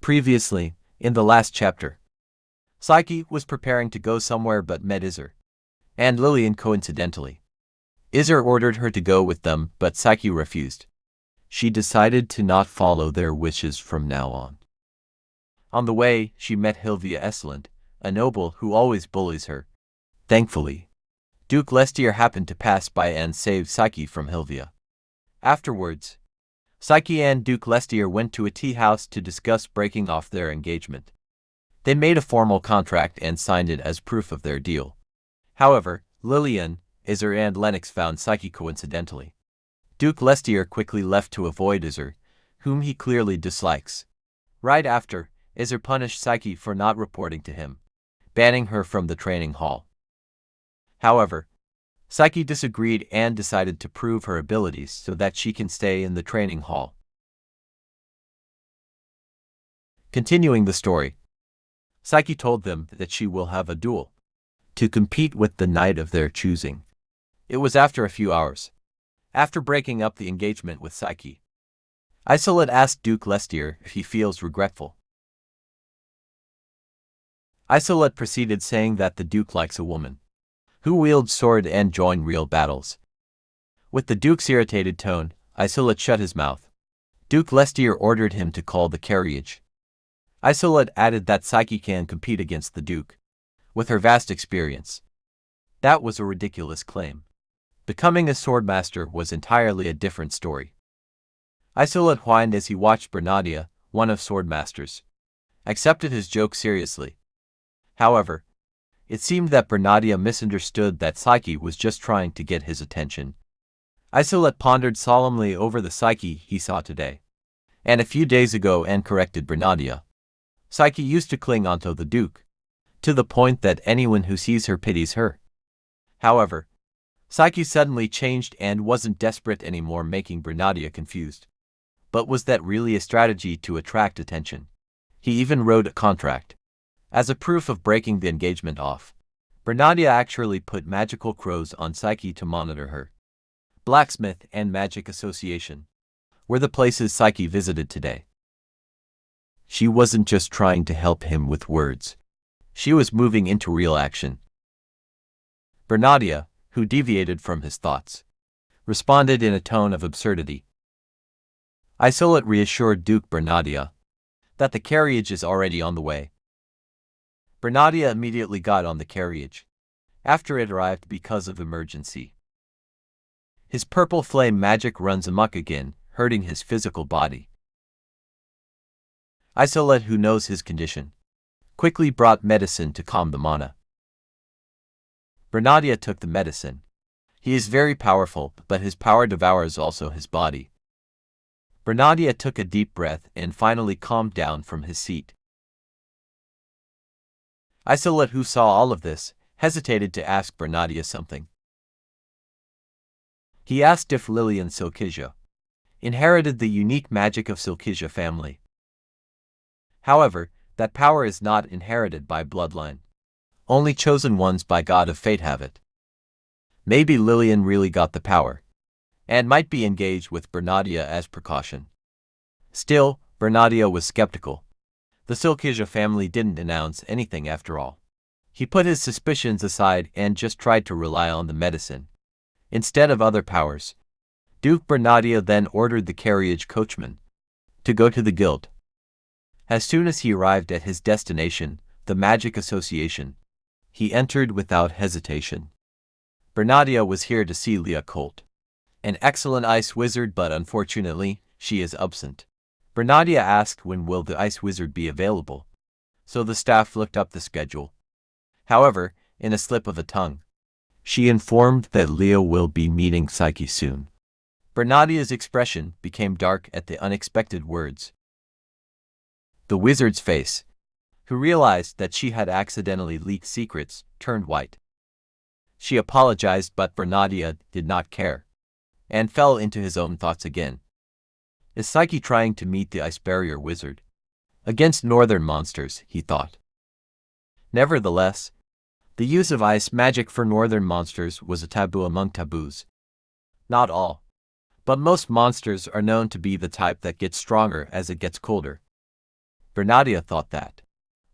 Previously, in the last chapter, Psyche was preparing to go somewhere but met Iser and Lillian coincidentally. Iser ordered her to go with them, but Psyche refused. She decided to not follow their wishes from now on. On the way, she met Hilvia Esland, a noble who always bullies her. Thankfully, Duke Lestier happened to pass by and saved Psyche from Hilvia. Afterwards, Psyche and Duke Lestier went to a tea house to discuss breaking off their engagement. They made a formal contract and signed it as proof of their deal. However, Lillian, Iser and Lennox found Psyche coincidentally. Duke Lestier quickly left to avoid Iser, whom he clearly dislikes. Right after, Iser punished Psyche for not reporting to him, banning her from the training hall. However, Psyche disagreed and decided to prove her abilities so that she can stay in the training hall. Continuing the story, Psyche told them that she will have a duel to compete with the knight of their choosing. It was after a few hours. After breaking up the engagement with Psyche, Isolde asked Duke Lestier if he feels regretful. Isolde proceeded saying that the Duke likes a woman who wields sword and join real battles. With the Duke's irritated tone, Isolde shut his mouth. Duke Lestier ordered him to call the carriage. Isolde added that Psyche can compete against the Duke with her vast experience. That was a ridiculous claim. Becoming a swordmaster was entirely a different story. Isolde whined as he watched Bernadia, one of swordmasters, accepted his joke seriously. However, it seemed that Bernadia misunderstood that Psyche was just trying to get his attention. Isolde pondered solemnly over the Psyche he saw today, and a few days ago, and corrected Bernadia. Psyche used to cling onto the Duke, to the point that anyone who sees her pities her. However, Psyche suddenly changed and wasn't desperate anymore, making Bernadia confused. But was that really a strategy to attract attention? He even wrote a contract as a proof of breaking the engagement off. Bernadia actually put magical crows on Psyche to monitor her. Blacksmith and Magic Association were the places Psyche visited today. She wasn't just trying to help him with words. She was moving into real action. Bernadia, who deviated from his thoughts, responded in a tone of absurdity. Isolde reassured Duke Bernadia that the carriage is already on the way. Bernadia immediately got on the carriage after it arrived because of emergency. His purple flame magic runs amok again, hurting his physical body. Isolde, who knows his condition, quickly brought medicine to calm the mana. Bernadia took the medicine. He is very powerful, but his power devours also his body. Bernadia took a deep breath and finally calmed down from his seat. Isolde, who saw all of this, hesitated to ask Bernadia something. He asked if Lillian Silkisia inherited the unique magic of Silkisia family. However, that power is not inherited by bloodline. Only chosen ones by God of Fate have it. Maybe Lillian really got the power, and might be engaged with Bernadia as precaution. Still, Bernadia was skeptical. The Silkisia family didn't announce anything after all. He put his suspicions aside and just tried to rely on the medicine instead of other powers. Duke Bernadia then ordered the carriage coachman to go to the guild. As soon as he arrived at his destination, the Magic Association, he entered without hesitation. Bernadia was here to see Leah Colt, an excellent ice wizard, but unfortunately, she is absent. Bernadia asked when will the ice wizard be available, so the staff looked up the schedule. However, in a slip of the tongue, she informed that Leah will be meeting Psyche soon. Bernadia's expression became dark at the unexpected words. The wizard's face, who realized that she had accidentally leaked secrets, turned white. She apologized, but Bernadia did not care, and fell into his own thoughts again. Is Psyche trying to meet the ice barrier wizard against northern monsters, he thought. Nevertheless, the use of ice magic for northern monsters was a taboo among taboos. Not all, but most monsters are known to be the type that gets stronger as it gets colder. Bernadia thought that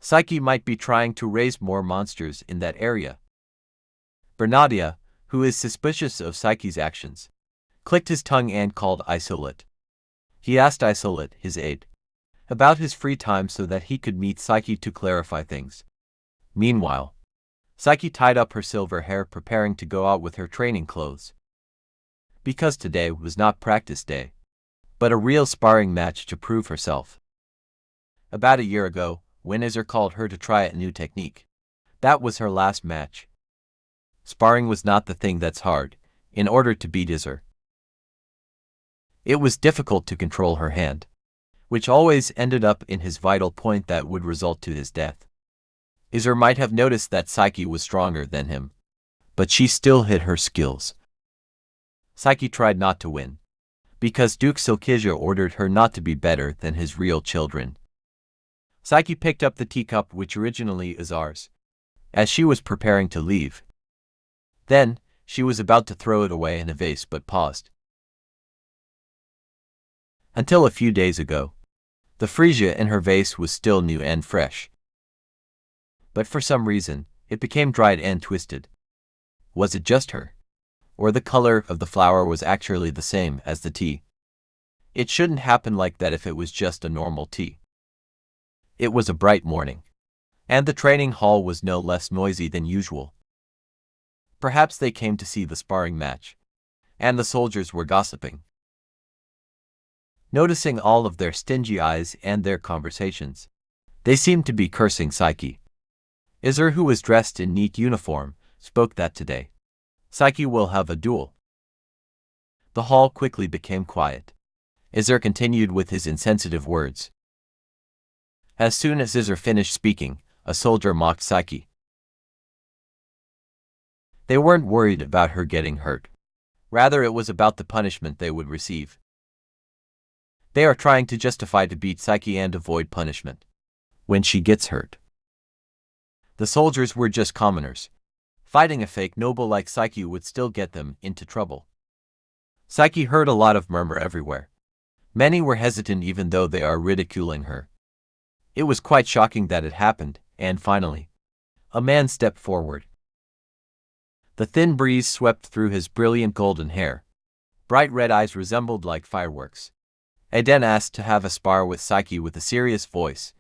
Psyche might be trying to raise more monsters in that area. Bernadia, who is suspicious of Psyche's actions, clicked his tongue and called Isolate. He asked Isolate, his aide, about his free time so that he could meet Psyche to clarify things. Meanwhile, Psyche tied up her silver hair preparing to go out with her training clothes. Because today was not practice day, but a real sparring match to prove herself. About a year ago, when Izzer called her to try a new technique, that was her last match. Sparring was not the thing that's hard, in order to beat Izzer. It was difficult to control her hand, which always ended up in his vital point that would result to his death. Izzer might have noticed that Psyche was stronger than him, but she still hid her skills. Psyche tried not to win, because Duke Silkisia ordered her not to be better than his real children. Psyche picked up the teacup which originally is ours, as she was preparing to leave. Then, she was about to throw it away in a vase but paused. Until a few days ago, the freesia in her vase was still new and fresh. But for some reason, it became dried and twisted. Was it just her? Or the color of the flower was actually the same as the tea? It shouldn't happen like that if it was just a normal tea. It was a bright morning, and the training hall was no less noisy than usual. Perhaps they came to see the sparring match, and the soldiers were gossiping. Noticing all of their stingy eyes and their conversations, they seemed to be cursing Psyche. Izzer, who was dressed in neat uniform, spoke that today Psyche will have a duel. The hall quickly became quiet. Izzer continued with his insensitive words. As soon as Izzer finished speaking, a soldier mocked Psyche. They weren't worried about her getting hurt. Rather, it was about the punishment they would receive. They are trying to justify to beat Psyche and avoid punishment when she gets hurt. The soldiers were just commoners. Fighting a fake noble like Psyche would still get them into trouble. Psyche heard a lot of murmur everywhere. Many were hesitant even though they are ridiculing her. It was quite shocking that it happened, and finally, a man stepped forward. The thin breeze swept through his brilliant golden hair. Bright red eyes resembled like fireworks. Eden asked to have a spar with Psyche with a serious voice.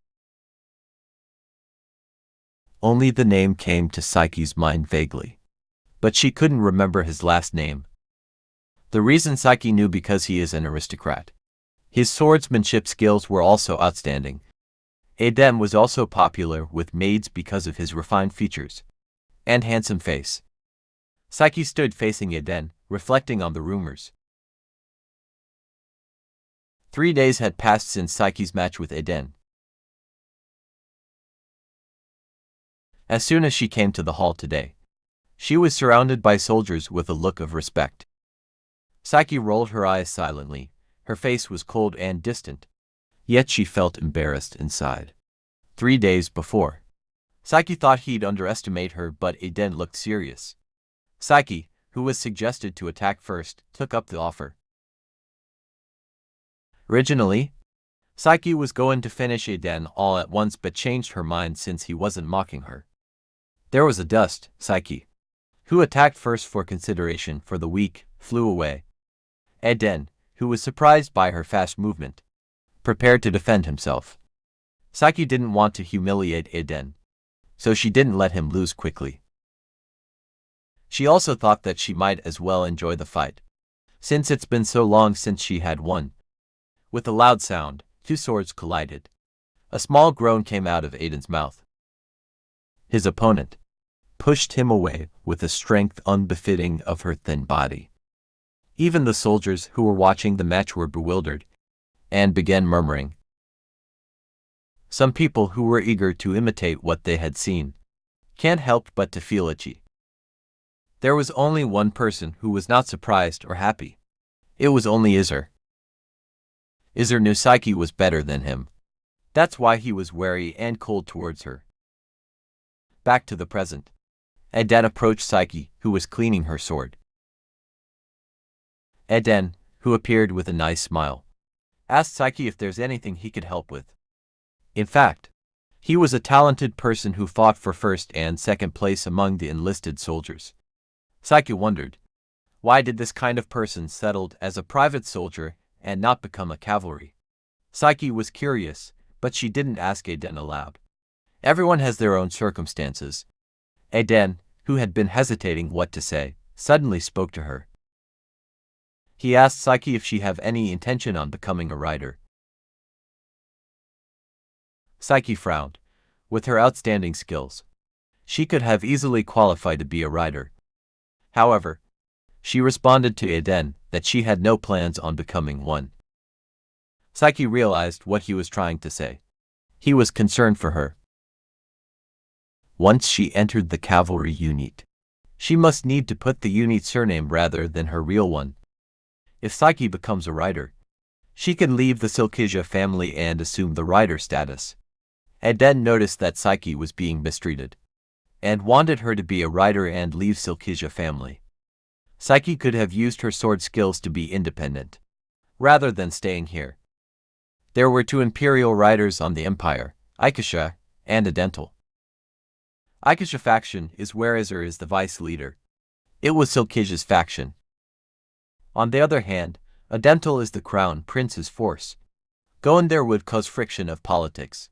Only the name came to Psyche's mind vaguely, but she couldn't remember his last name. The reason Psyche knew because he is an aristocrat. His swordsmanship skills were also outstanding. Eden was also popular with maids because of his refined features and handsome face. Psyche stood facing Eden, reflecting on the rumors. 3 days had passed since Psyche's match with Eden. As soon as she came to the hall today, she was surrounded by soldiers with a look of respect. Psyche rolled her eyes silently. Her face was cold and distant. Yet she felt embarrassed inside. 3 days before, Psyche thought he'd underestimate her, but Eden looked serious. Psyche, who was suggested to attack first, took up the offer. Originally, Psyche was going to finish Eden all at once but changed her mind since he wasn't mocking her. There was a dust. Psyche, who attacked first for consideration for the weak, flew away. Eden, who was surprised by her fast movement, prepared to defend himself. Psyche didn't want to humiliate Eden, so she didn't let him lose quickly. She also thought that she might as well enjoy the fight, since it's been so long since she had won. With a loud sound, 2 swords collided. A small groan came out of Eden's mouth. His opponent pushed him away with a strength unbefitting of her thin body. Even the soldiers who were watching the match were bewildered and began murmuring. Some people who were eager to imitate what they had seen can't help but to feel itchy. There was only one person who was not surprised or happy. It was only Izzer. Izzer knew Psyche was better than him. That's why he was wary and cold towards her. Back to the present. Eden approached Psyche, who was cleaning her sword. Eden, who appeared with a nice smile, asked Psyche if there's anything he could help with. In fact, he was a talented person who fought for first and second place among the enlisted soldiers. Psychke wondered, why did this kind of person settle as a private soldier and not become a cavalry? Psychke was curious, but she didn't ask Aden aloud. Everyone has their own circumstances. Aden, who had been hesitating what to say, suddenly spoke to her. He asked Psychke if she have any intention on becoming a writer. Psychke frowned. With her outstanding skills, she could have easily qualified to be a writer. However, she responded to Aden that she had no plans on becoming one. Psychke realized what he was trying to say. He was concerned for her. Once she entered the cavalry unit, she must need to put the unit surname rather than her real one. If Psychke becomes a writer, she can leave the Psychke family and assume the writer status. Aden noticed that Psychke was being mistreated, and wanted her to be a writer and leave Psychke family. Psychke could have used her sword skills to be independent, rather than staying here. There were two imperial riders on the empire, Ikasha and Adental. Ikasha faction is where Izur is the vice leader. It was Psychke's faction. On the other hand, Adental is the crown prince's force. Going there would cause friction of politics.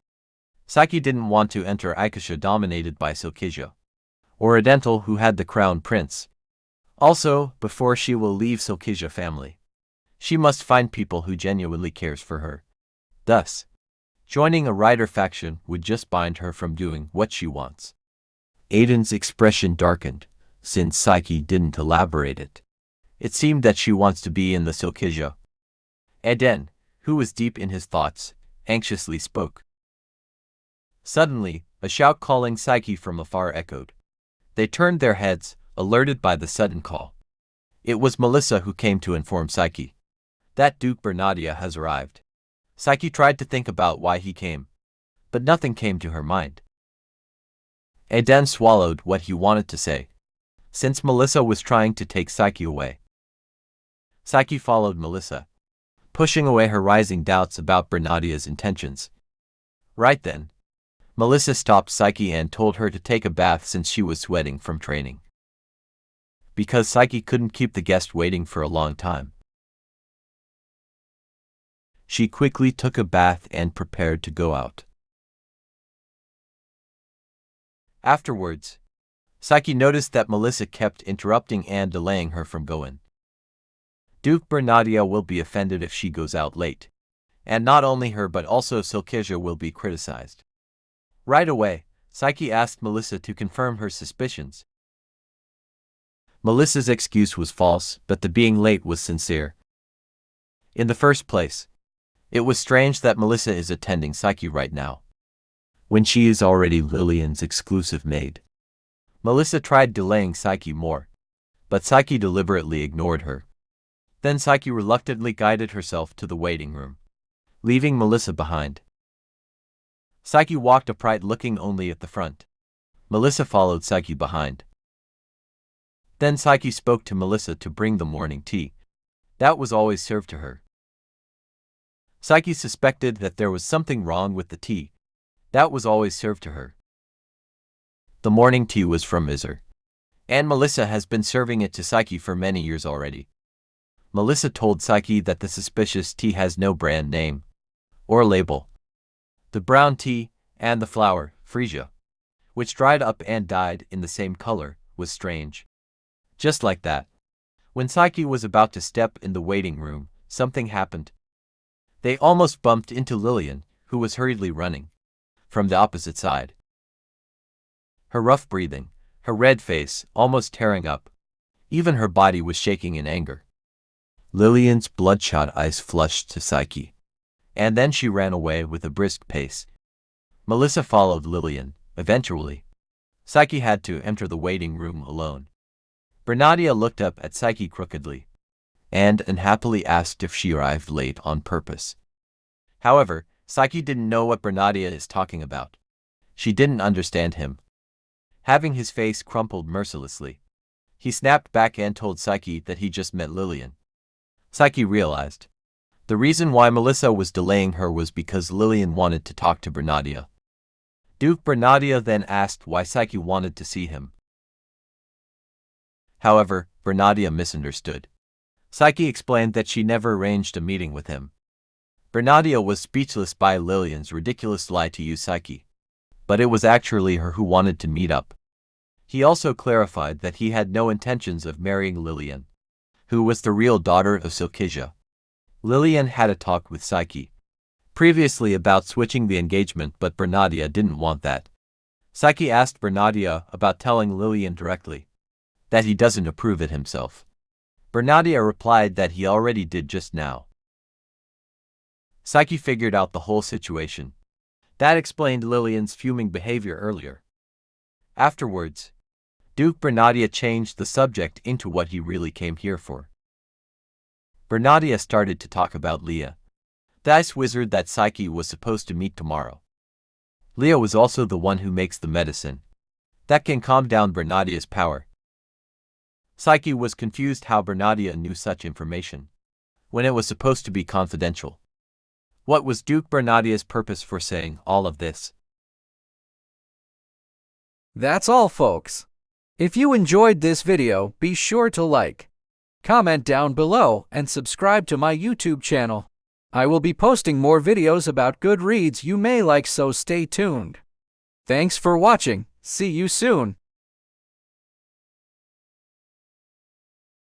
Psychke didn't want to enter Ikasha dominated by Psychke, or Adental who had the crown prince. Also, before she will leave Psychke family, she must find people who genuinely cares for her. Thus, joining a rider faction would just bind her from doing what she wants. Aiden's expression darkened, since Psychke didn't elaborate it. It seemed that she wants to be in the Psychke. Aden, who was deep in his thoughts, anxiously spoke. Suddenly, a shout calling Psychke from afar echoed. They turned their heads, alerted by the sudden call. It was Melissa who came to inform Psychke that Duke Bernadia has arrived. Psychke tried to think about why he came, but nothing came to her mind. Aden swallowed what he wanted to say, since Melissa was trying to take Psychke away. Psychke followed Melissa, pushing away her rising doubts about Bernadia's intentions. Right then, Melissa stopped Psychke and told her to take a bath since she was sweating from training. Because Psychke couldn't keep the guest waiting for a long time, she quickly took a bath and prepared to go out. Afterwards, Psychke noticed that Melissa kept interrupting and delaying her from going. Duke Bernadia will be offended if she goes out late, and not only her but also Psychke will be criticized. Right away, Psychke asked Melissa to confirm her suspicions. Melissa's excuse was false, but the being late was sincere. In the first place, it was strange that Melissa is attending Psychke right now, when she is already Lillian's exclusive maid. Melissa tried delaying Psychke more, but Psychke deliberately ignored her. Then Psychke reluctantly guided herself to the waiting room, leaving Melissa behind. Psychke walked upright looking only at the front. Melissa followed Psychke behind. Then Psychke spoke to Melissa to bring the morning tea. That was always served to her. Psychke suspected that there was something wrong with the tea. That was always served to her. The morning tea was from Izur, and Melissa has been serving it to Psychke for many years already. Melissa told Psychke that the suspicious tea has no brand name or label. The brown tea and the flower, freesia, which dried up and died in the same color, was strange. Just like that, when Psychke was about to step in the waiting room, something happened. They almost bumped into Lillian, who was hurriedly running from the opposite side. Her rough breathing, her red face almost tearing up. Even her body was shaking in anger. Lillian's bloodshot eyes flushed to Psychke, and then she ran away with a brisk pace. Melissa followed Lillian. Eventually, Psychke had to enter the waiting room alone. Bernadia looked up at Psychke crookedly, and unhappily asked if she arrived late on purpose. However, Psychke didn't know what Bernadia is talking about. She didn't understand him. Having his face crumpled mercilessly, he snapped back and told Psychke that he just met Lillian. Psychke realized The reason why Melissa was delaying her was because Lillian wanted to talk to Bernadia. Duke Bernadia then asked why Psyche wanted to see him. However, Bernadia misunderstood. Psyche explained that she never arranged a meeting with him. Bernadia was speechless by Lillian's ridiculous lie to use Psyche. But it was actually her who wanted to meet up. He also clarified that he had no intentions of marrying Lillian, who was the real daughter of Psychke. Lillian had a talk with Psyche previously about switching the engagement, but Bernadia didn't want that. Psyche asked Bernadia about telling Lillian directly that he doesn't approve it himself. Bernadia replied that he already did just now. Psyche figured out the whole situation. That explained Lillian's fuming behavior earlier. Afterwards, Duke Bernadia changed the subject into what he really came here for. Bernadia started to talk about Leah, the ice wizard that Psyche was supposed to meet tomorrow. Leah was also the one who makes the medicine that can calm down Bernadia's power. Psyche was confused how Bernadia knew such information when it was supposed to be confidential. What was Duke Bernadia's purpose for saying all of this? That's all, folks. If you enjoyed this video, be sure to like, comment down below, and subscribe to my YouTube channel. I will be posting more videos about good reads you may like, so stay tuned. Thanks for watching. See you soon.